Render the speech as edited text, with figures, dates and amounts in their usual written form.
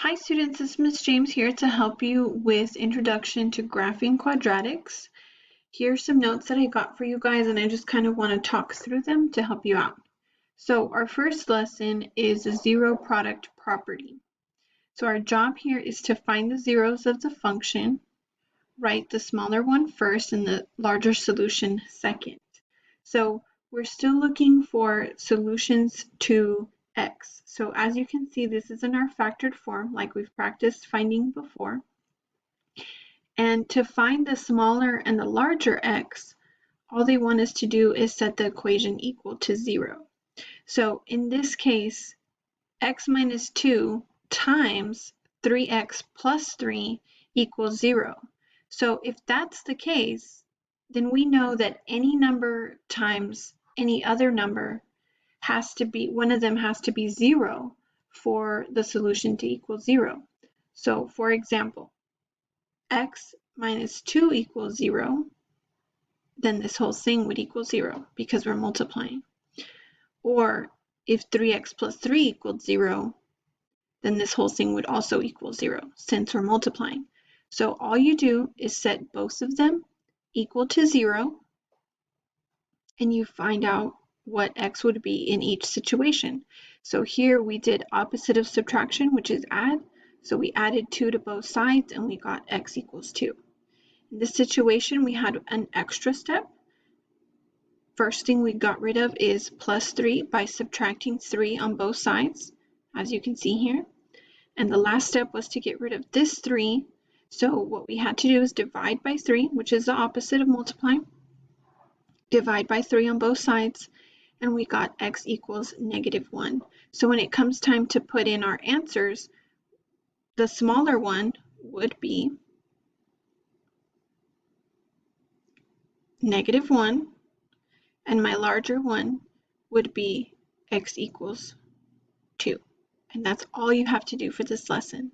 Hi students, it's Ms. James here to help you with Introduction to Graphing Quadratics. Here's some notes that I got for you guys and I just kind of want to talk through them to help you out. So our first lesson is a zero product property. So our job here is to find the zeros of the function, write the smaller one first and the larger solution second. So we're still looking for solutions to x. So as you can see, this is in our factored form like we've practiced finding before. And to find the smaller and the larger x, all they want us to do is set the equation equal to 0. So in this case, x minus 2 times 3x plus 3 equals 0. So if that's the case, then we know that any number times any other number has to be, one of them has to be 0 for the solution to equal 0. So for example, x minus 2 equals 0, then this whole thing would equal 0 because we're multiplying. Or if 3x plus 3 equals 0, then this whole thing would also equal 0 since we're multiplying. So all you do is set both of them equal to 0 and you find out what x would be in each situation. So here we did opposite of subtraction, which is add. So we added 2 to both sides and we got x equals 2. In this situation, we had an extra step. First thing we got rid of is plus 3 by subtracting 3 on both sides, as you can see here. And the last step was to get rid of this 3. So what we had to do is divide by 3, which is the opposite of multiply. Divide by 3 on both sides, and we got x equals -1. So when it comes time to put in our answers, the smaller one would be -1, and my larger one would be x equals 2. And that's all you have to do for this lesson.